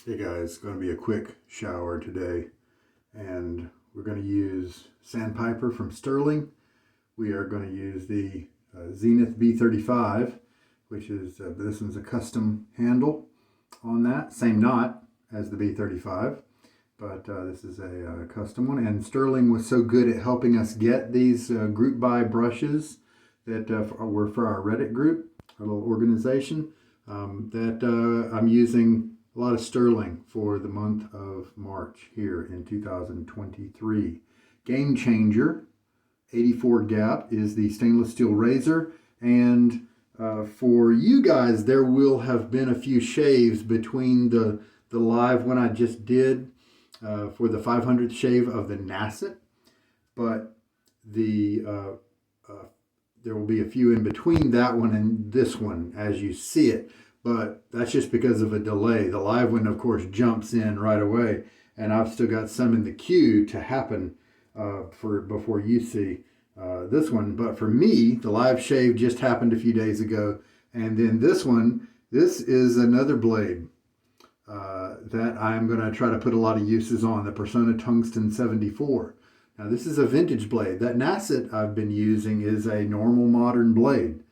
Hey guys, it's going to be a quick shower today, and we're going to use Sandpiper from Stirling. We are going to use the Zenith B35, which is, this one's a custom handle on that, same knot as the B35, but this is a custom one. And Stirling was so good at helping us get these group buy brushes that were for our Reddit group, our little organization, that I'm using a lot of Stirling for the month of March here in 2023. Game Changer 84 gap is the stainless steel razor, and for you guys there will have been a few shaves between the live one I just did for the 500th shave of the Nacet, but there will be a few in between that one and this one as you see it. But that's just because of a delay. The live one, of course, jumps in right away, and I've still got some in the queue to happen before you see this one. But for me, the live shave just happened a few days ago, and then this one, this is another blade that I'm going to try to put a lot of uses on, the Personna Tungsten 74. Now, this is a vintage blade. That Nacet I've been using is a normal modern blade,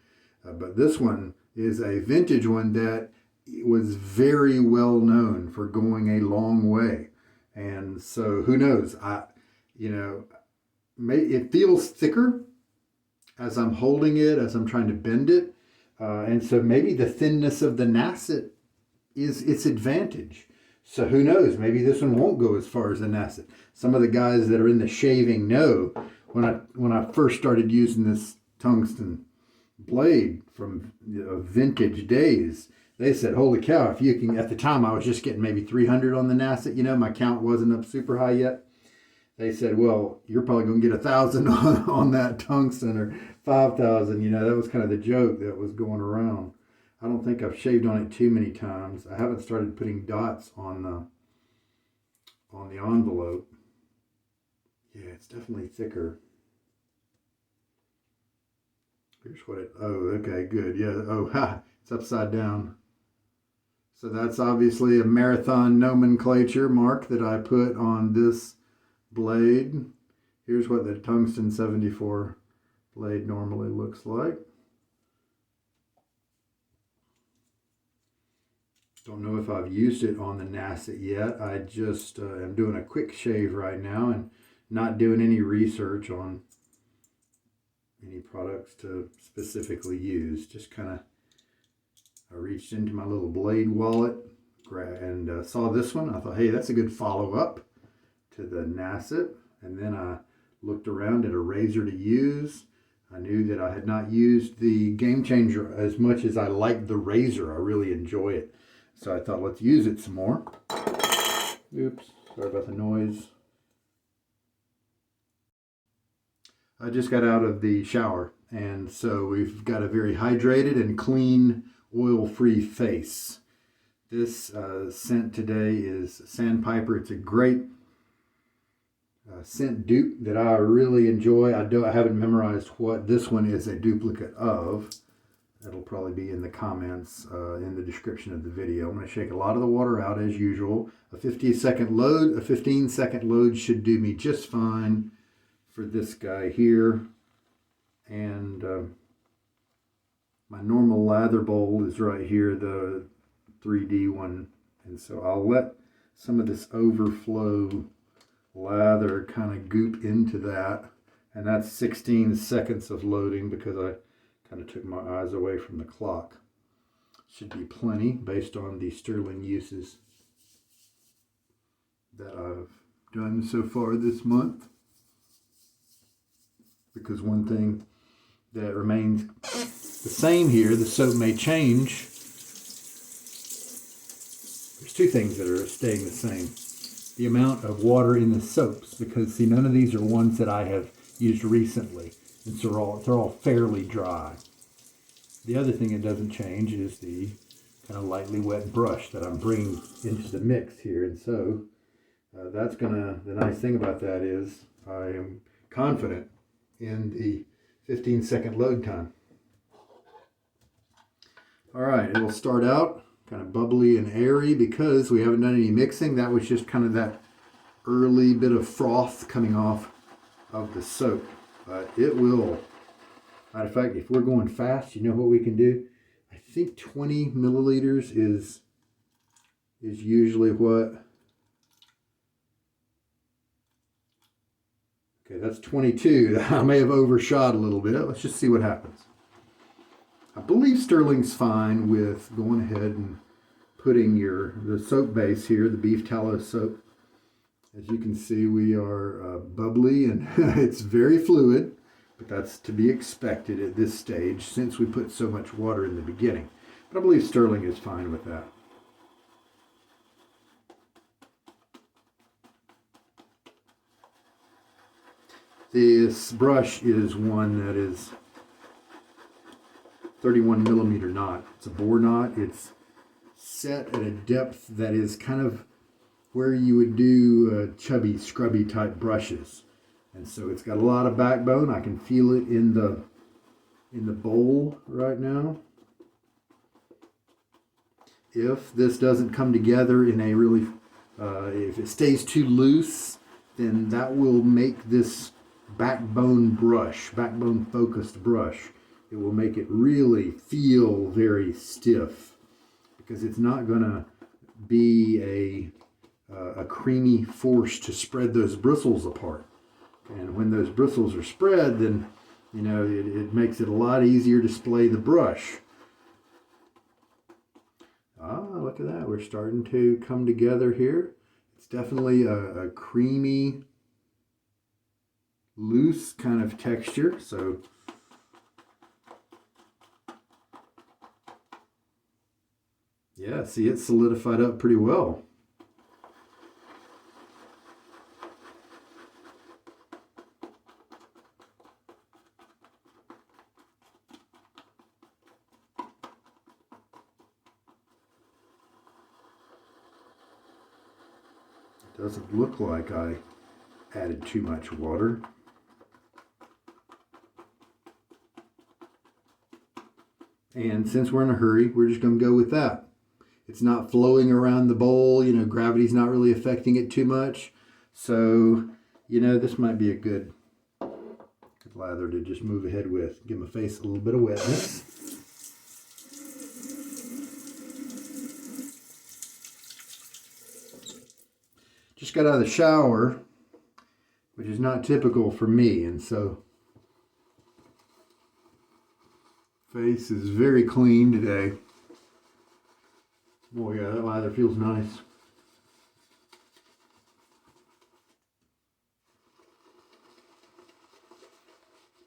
but this one is a vintage one that was very well known for going a long way. And so who knows, it feels thicker as I'm holding it, as I'm trying to bend it. And so maybe the thinness of the Nacet is its advantage. So who knows, maybe this one won't go as far as the Nacet. Some of the guys that are in the shaving know when I first started using this tungsten blade from vintage days, they said, holy cow, if you can, at the time I was just getting maybe 300 on the Nacet, my count wasn't up super high yet. They said, well, you're probably going to get 1,000 on that tungsten, or 5,000. That was kind of the joke that was going around. I don't think I've shaved on it too many times. I haven't started putting dots on the envelope. Yeah, it's definitely thicker. Here's what it, oh, okay, good. Yeah, oh, it's upside down. So that's obviously a marathon nomenclature mark that I put on this blade. Here's what the Tungsten 74 blade normally looks like. Don't know if I've used it on the Nacet yet. I just am doing a quick shave right now and not doing any research on any products to specifically use. Just kind of, I reached into my little blade wallet and saw this one. I thought, hey, that's a good follow-up to the Nacet. And then I looked around at a razor to use. I knew that I had not used the Game Changer as much as I liked the razor. I really enjoy it. So I thought, let's use it some more. Oops, sorry about the noise. I just got out of the shower, and so we've got a very hydrated and clean, oil-free face. This scent today is Sandpiper. It's a great scent dupe that I really enjoy. I haven't memorized what this one is a duplicate of. That'll probably be in the comments in the description of the video. I'm going to shake a lot of the water out as usual. A 15-second load should do me just fine for this guy here. And my normal lather bowl is right here, the 3D one. And so I'll let some of this overflow lather kind of goop into that. And that's 16 seconds of loading because I kind of took my eyes away from the clock. Should be plenty based on the Stirling uses that I've done so far this month. Because one thing that remains the same here, the soap may change. There's two things that are staying the same. The amount of water in the soaps, because see, none of these are ones that I have used recently. And so they're all fairly dry. The other thing that doesn't change is the kind of lightly wet brush that I'm bringing into the mix here. And so the nice thing about that is I am confident in the 15-second load time. All right, it will start out kind of bubbly and airy because we haven't done any mixing. That was just kind of that early bit of froth coming off of the soap. But it will. Matter of fact, if we're going fast, you know what we can do? I think 20 milliliters is usually what. Okay, that's 22. I may have overshot a little bit. Let's just see what happens. I believe Stirling's fine with going ahead and putting the soap base here, the beef tallow soap. As you can see, we are bubbly and it's very fluid, but that's to be expected at this stage since we put so much water in the beginning. But I believe Stirling is fine with that. This brush is one that is 31 millimeter knot. It's a bore knot. It's set at a depth that is kind of where you would do chubby, scrubby type brushes. And so it's got a lot of backbone. I can feel it in the bowl right now. If this doesn't come together in a really, if it stays too loose, then that will make this backbone focused brush. It will make it really feel very stiff because it's not going to be a creamy force to spread those bristles apart. And when those bristles are spread, then, you know, it makes it a lot easier to splay the brush. Ah, look at that. We're starting to come together here. It's definitely a creamy, loose kind of texture. So yeah, see, it's solidified up pretty well. It doesn't look like I added too much water. And since we're in a hurry, we're just going to go with that. It's not flowing around the bowl, you know, gravity's not really affecting it too much. So, you know, this might be a good lather to just move ahead with. Give my face a little bit of wetness. Just got out of the shower, which is not typical for me, and so face is very clean today. Oh yeah, that lather feels nice.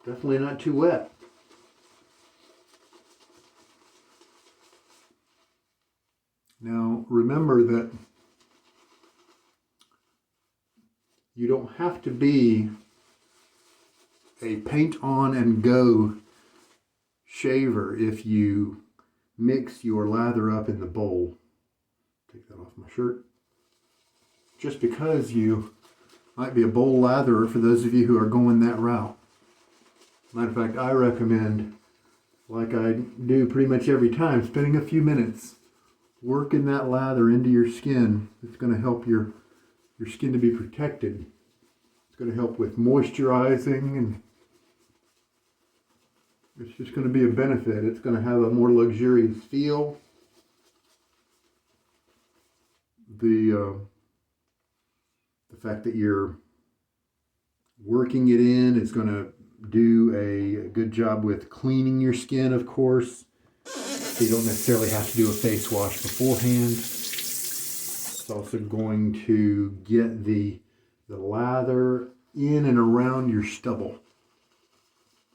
Definitely not too wet. Now remember that you don't have to be a paint on and go shaver if you mix your lather up in the bowl. Take that off my shirt. Just because you might be a bowl latherer, for those of you who are going that route. Matter of fact, I recommend, like I do pretty much every time, spending a few minutes working that lather into your skin. It's going to help your skin to be protected. It's going to help with moisturizing, and it's just going to be a benefit. It's going to have a more luxurious feel. The fact that you're working it in is going to do a good job with cleaning your skin, of course. So you don't necessarily have to do a face wash beforehand. It's also going to get the lather in and around your stubble.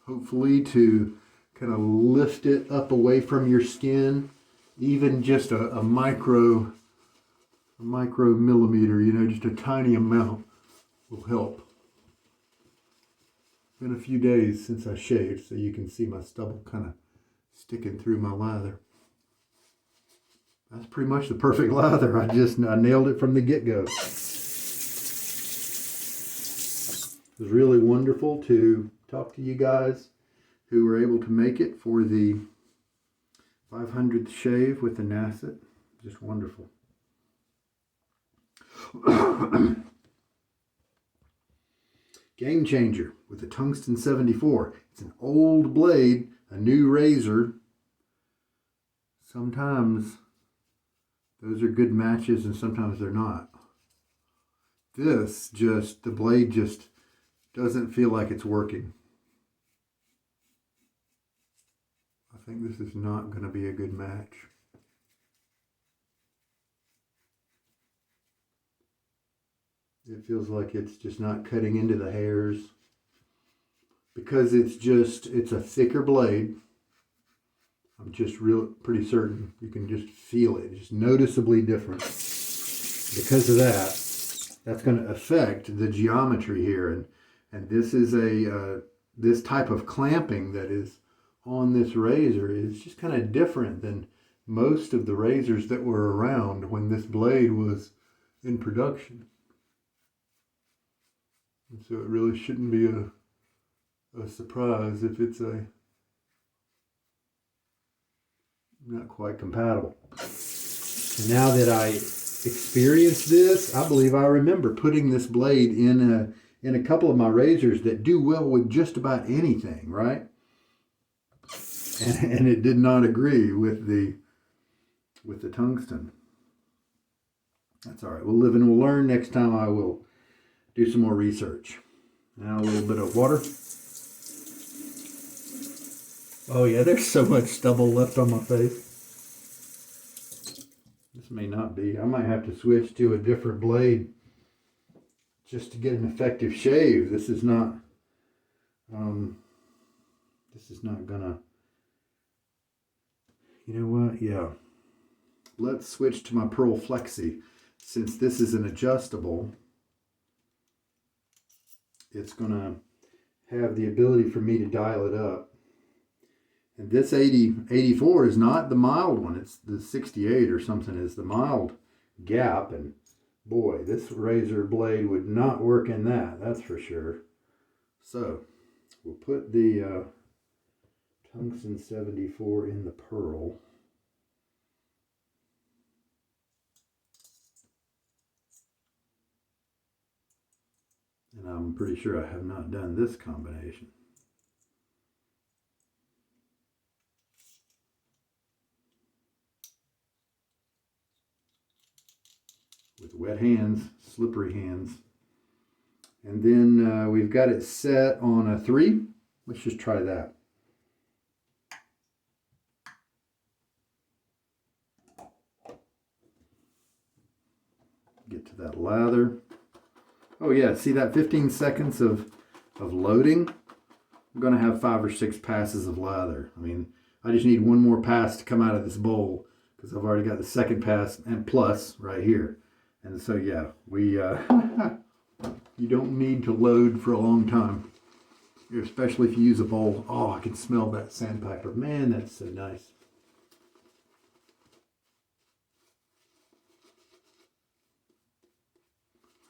Hopefully to kind of lift it up away from your skin. Even just a micro millimeter, you know, just a tiny amount will help. Been a few days since I shaved, so you can see my stubble kind of sticking through my lather. That's pretty much the perfect lather. I nailed it from the get-go. It was really wonderful to talk to you guys who were able to make it for the 500th shave with the Nacet. just wonderful. Game changer with the Tungsten 74. It's an old blade, a new razor. Sometimes those are good matches and sometimes they're not. This just, the blade just doesn't feel like it's working. I think this is not going to be a good match. It feels like it's just not cutting into the hairs because it's a thicker blade. I'm just pretty certain you can just feel it. It's just noticeably different. Because of that, that's going to affect the geometry here. And this is this type of clamping that is on this razor is just kind of different than most of the razors that were around when this blade was in production. And so it really shouldn't be a surprise if it's not quite compatible. And now that I experienced this, I believe I remember putting this blade in a couple of my razors that do well with just about anything, right? And it did not agree with the tungsten. That's all right. We'll live and we'll learn. Next time I will do some more research. Now a little bit of water. Oh yeah, there's so much stubble left on my face. This may not be. I might have to switch to a different blade just to get an effective shave. This is not gonna, you know what? Yeah. Let's switch to my Pearl Flexi. Since this is an adjustable, it's gonna have the ability for me to dial it up. And this 84 is not the mild one. It's the 68 or something is the mild gap. And boy, this razor blade would not work in that. That's for sure. So we'll put the Tungsten 74 in the Pearl. And I'm pretty sure I have not done this combination. With wet hands, slippery hands. And then we've got it set on a 3. Let's just try that. Get to that lather. Oh yeah, see that 15 seconds of loading? I'm going to have 5 or 6 passes of lather. I mean, I just need one more pass to come out of this bowl because I've already got the second pass and plus right here. And so yeah, you don't need to load for a long time, especially if you use a bowl. Oh, I can smell that sandpiper. Man, that's so nice.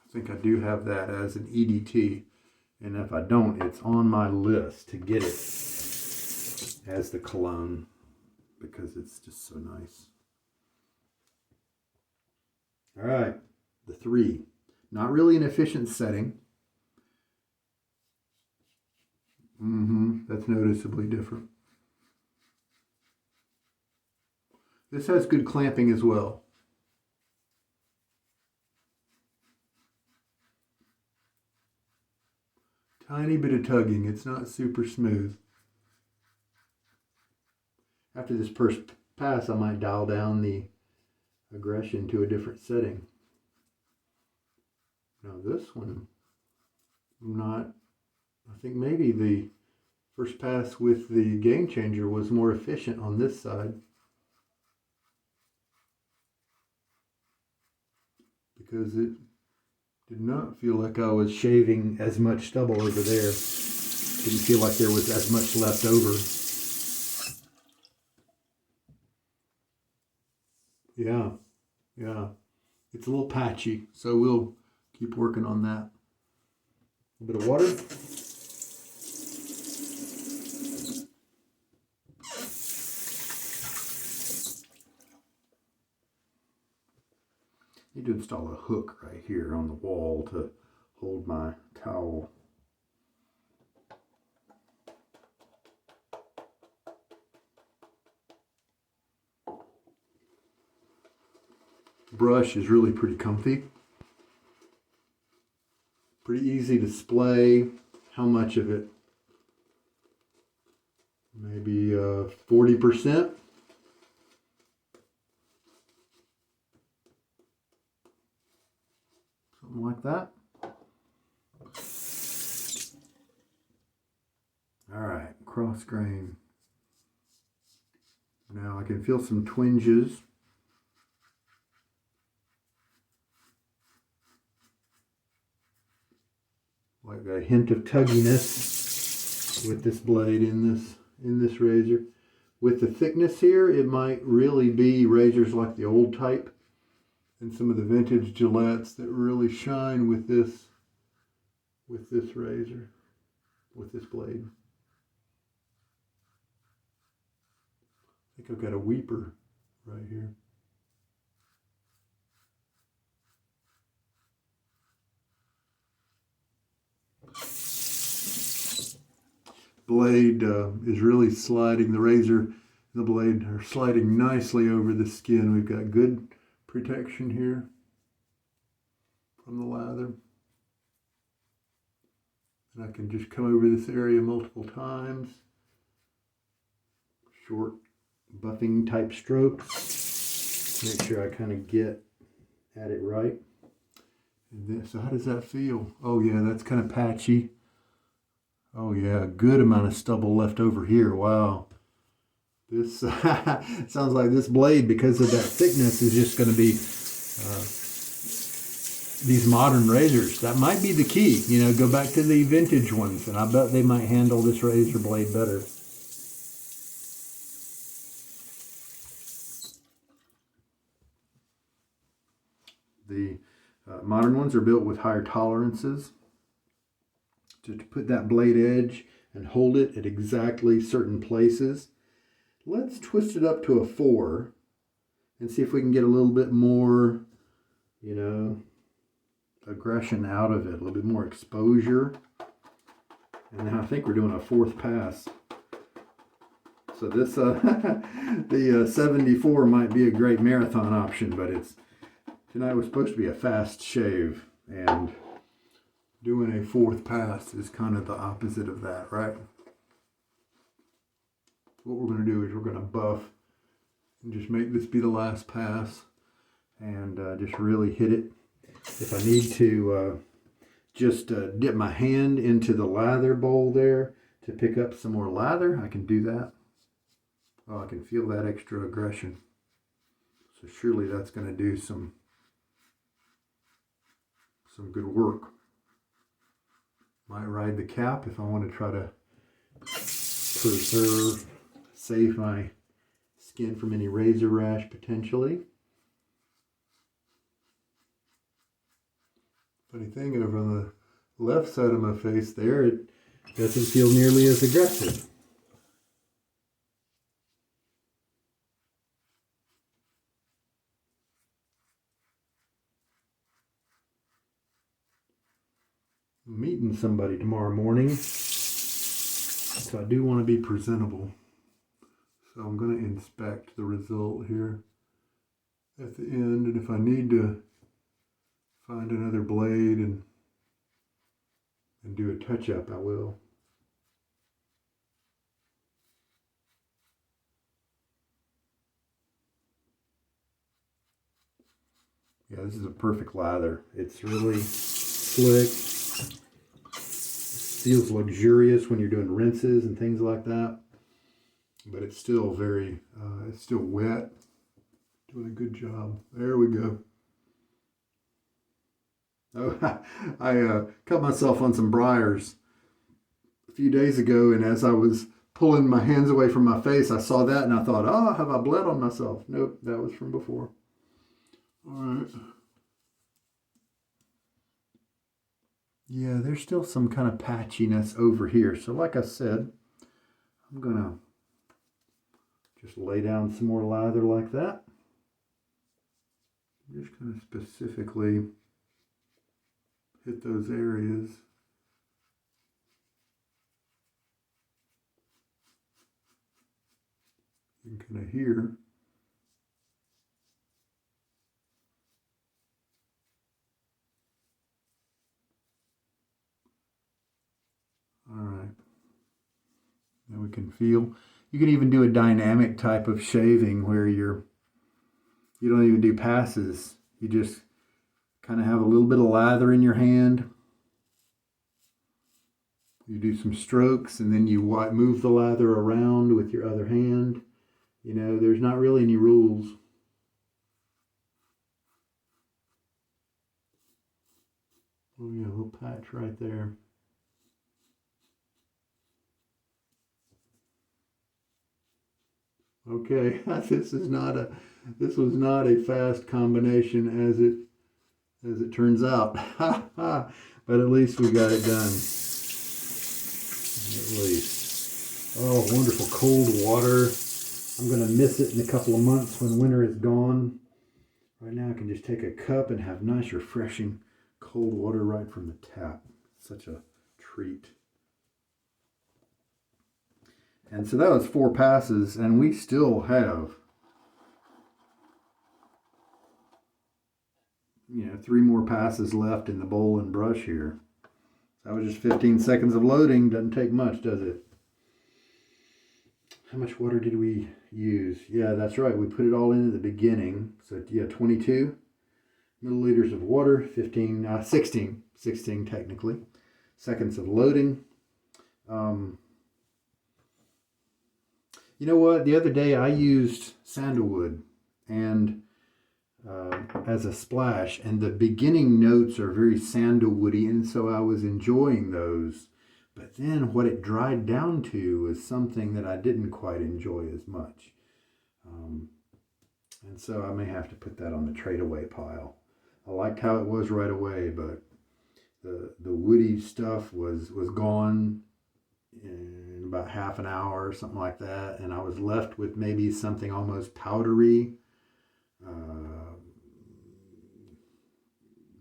I think I do have that as an EDT, and if I don't, it's on my list to get it as the cologne because it's just so nice. All right, the 3. Not really an efficient setting. That's noticeably different. This has good clamping as well. Tiny bit of tugging. It's not super smooth. After this first pass, I might dial down the aggression to a different setting. Now this one, I think maybe the first pass with the game changer was more efficient on this side. Because it did not feel like I was shaving as much stubble over there. Didn't feel like there was as much left over. Yeah. It's a little patchy, so we'll keep working on that. A bit of water. need to install a hook right here on the wall to hold my towel. Brush is really pretty comfy. Pretty easy to splay. How much of it? Maybe 40%. Something like that. All right, cross grain. Now I can feel some twinges. Like a hint of tugginess with this blade in this razor. With the thickness here, it might really be razors like the old type and some of the vintage Gillettes that really shine with this razor, with this blade. I think I've got a weeper right here. Blade is really sliding, the razor and the blade are sliding nicely over the skin. We've got good protection here from the lather. And I can just come over this area multiple times. Short buffing type strokes. Make sure I kind of get at it right. And then, so how does that feel? Oh yeah, that's kind of patchy. Oh yeah, a good amount of stubble left over here. Wow. This sounds like this blade, because of that thickness, is just going to be these modern razors. That might be the key. You know, go back to the vintage ones, and I bet they might handle this razor blade better. The modern ones are built with higher tolerances to put that blade edge and hold it at exactly certain places. Let's twist it up to a 4 and see if we can get a little bit more, you know, aggression out of it, a little bit more exposure. And now I think we're doing a 4th pass. So this, the 74 might be a great marathon option, but tonight was supposed to be a fast shave, and doing a 4th pass is kind of the opposite of that, right? What we're going to do is we're going to buff and just make this be the last pass, and just really hit it. If I need to just dip my hand into the lather bowl there to pick up some more lather, I can do that. Oh, I can feel that extra aggression. So surely that's going to do some good work. Might ride the cap if I want to try to save my skin from any razor rash potentially. Funny thing, over on the left side of my face there, it doesn't feel nearly as aggressive. I'm meeting somebody tomorrow morning, so I do want to be presentable. So I'm going to inspect the result here at the end, and if I need to find another blade and do a touch-up, I will. Yeah, this is a perfect lather. It's really slick. Feels luxurious when you're doing rinses and things like that, but it's still very, it's still wet. Doing a good job. There we go. Oh, I cut myself on some briars a few days ago, and as I was pulling my hands away from my face, I saw that and I thought, oh, have I bled on myself? Nope, that was from before. All right. Yeah, there's still some kind of patchiness over here. So like I said, I'm going to just lay down some more lather like that. just kind of specifically hit those areas. You can kind of hear. All right. Now we can feel. You can even do a dynamic type of shaving where you don't even do passes. You just kind of have a little bit of lather in your hand. You do some strokes and then you move the lather around with your other hand. You know, there's not really any rules. Oh yeah, a little patch right there. Okay, this was not a fast combination as it turns out. But at least we got it done. At least. Oh, wonderful cold water. I'm gonna miss it in a couple of months when winter is gone. Right now I can just take a cup and have nice refreshing cold water right from the tap. Such a treat. And so that was 4 passes, and we still have, 3 more passes left in the bowl and brush here. That was just 15 seconds of loading. Doesn't take much, does it? How much water did we use? Yeah, that's right. We put it all in at the beginning. So yeah, 22 milliliters of water, 16 technically, seconds of loading. You know what? The other day I used sandalwood and as a splash, and the beginning notes are very sandalwoody, and so I was enjoying those. But then what it dried down to was something that I didn't quite enjoy as much. And so I may have to put that on the trade away pile. I liked how it was right away, but the woody stuff was gone in about half an hour or something like that, and I was left with maybe something almost powdery,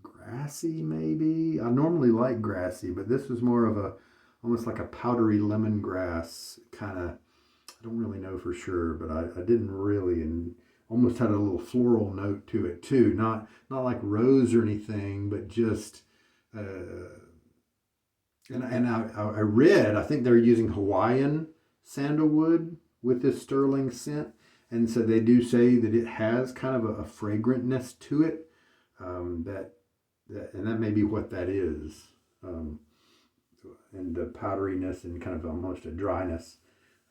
grassy maybe. I normally like grassy, but this was more of almost like a powdery lemongrass kind of. I don't really know for sure, but I didn't really, and almost had a little floral note to it too. Not like rose or anything, but just. And I read, I think they're using Hawaiian sandalwood with this Stirling scent. And so they do say that it has kind of a fragrantness to it. And that may be what that is. And the powderiness and kind of almost a dryness.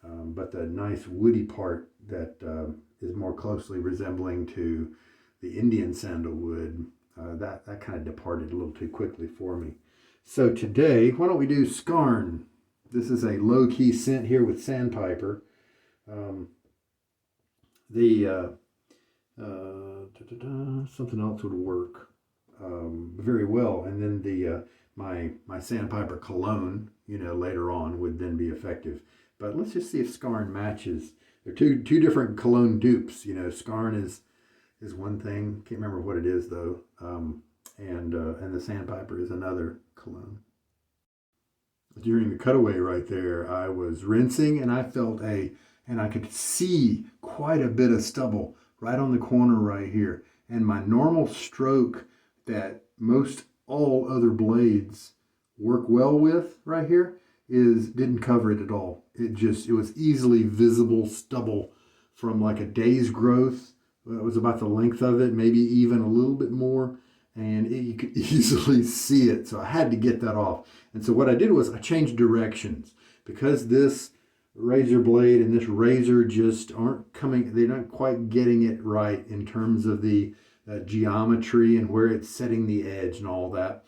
But the nice woody part that is more closely resembling to the Indian sandalwood, that kind of departed a little too quickly for me. So today, why don't we do Scarn? This is a low-key scent here with Sandpiper. Something else would work very well, and then my Sandpiper cologne, later on would then be effective. But let's just see if Scarn matches. They're two different cologne dupes. Scarn is one thing. Can't remember what it is though. And the Sandpiper is another cologne. During the cutaway right there, I was rinsing and I felt and I could see quite a bit of stubble right on the corner right here. And my normal stroke that most all other blades work well with right here didn't cover it at all. It was easily visible stubble from like a day's growth. It was about the length of it, maybe even a little bit more. And you could easily see it. So I had to get that off. And so what I did was I changed directions because this razor blade and this razor just they're not quite getting it right in terms of the geometry and where it's setting the edge and all that.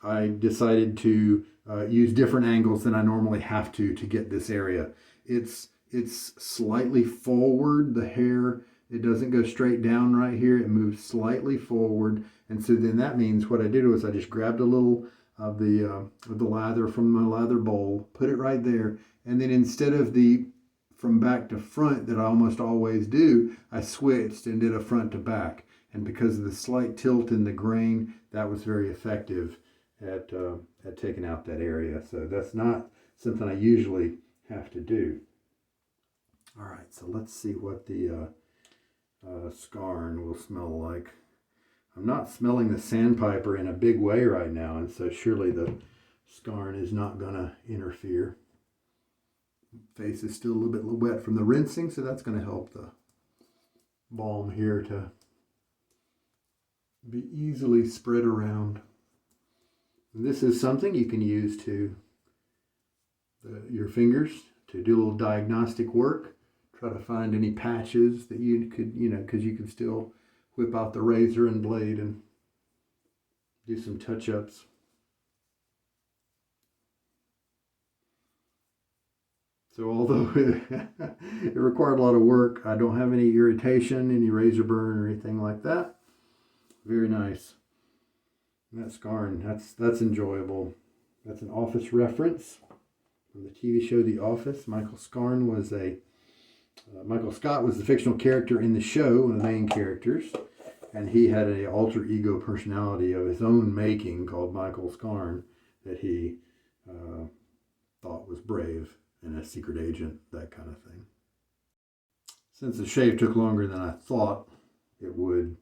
I decided to use different angles than I normally have to get this area. It's slightly forward, the hair. It doesn't go straight down right here. It moves slightly forward. And so then that means what I did was I just grabbed a little of the lather from my lather bowl, put it right there. And then instead of the from back to front that I almost always do, I switched and did a front to back. and because of the slight tilt in the grain, that was very effective at taking out that area. So that's not something I usually have to do. All right, so let's see what the Scarn will smell like. I'm not smelling the Sandpiper in a big way right now, and so surely the Scarn is not going to interfere. Face is still a little bit wet from the rinsing, so that's going to help the balm here to be easily spread around. And this is something you can use to your fingers to do a little diagnostic work. Try to find any patches that you could, because you can still whip out the razor and blade and do some touch-ups. So although it required a lot of work, I don't have any irritation, any razor burn or anything like that. Very nice. And that Scarn, that's enjoyable. That's an Office reference from the TV show The Office. Michael Scott was the fictional character in the show, one of the main characters, and he had an alter ego personality of his own making called Michael Scarn that he thought was brave and a secret agent, that kind of thing. Since the shave took longer than I thought it would,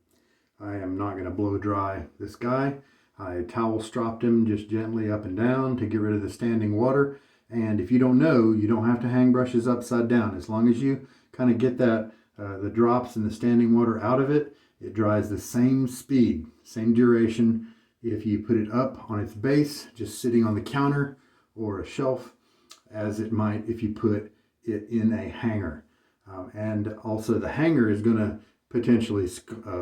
I am not going to blow dry this guy. I towel stropped him just gently up and down to get rid of the standing water. And if you don't know, you don't have to hang brushes upside down. As long as you kind of get that the drops and the standing water out of it, it dries the same speed, same duration if you put it up on its base, just sitting on the counter or a shelf, as it might if you put it in a hanger. And also the hanger is going to potentially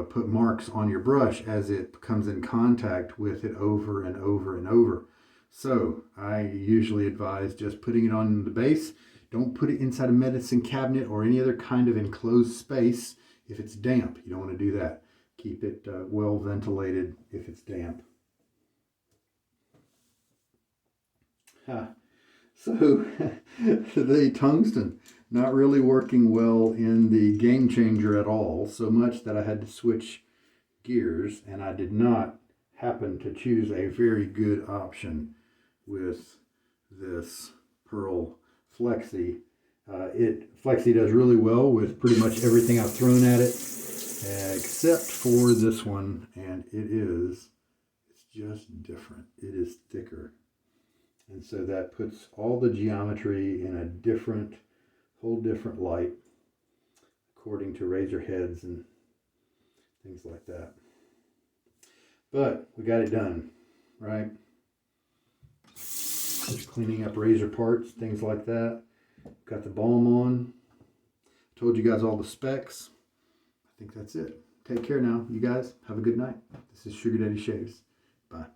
put marks on your brush as it comes in contact with it over and over and over. So I usually advise just putting it on the base. Don't put it inside a medicine cabinet or any other kind of enclosed space if it's damp. You don't want to do that. Keep it well ventilated if it's damp. So the tungsten, not really working well in the Game Changer at all, so much that I had to switch gears, and I did not happen to choose a very good option with this Pearl Flexi. Flexi does really well with pretty much everything I've thrown at it, except for this one, and it's just different. It is thicker. And so that puts all the geometry in a whole different light, according to razor heads and things like that. But we got it done, right? Just cleaning up razor parts, things like that. Got the balm on. Told you guys all the specs. I think that's it. Take care now, you guys. Have a good night. This is Sugar Daddy Shaves. Bye.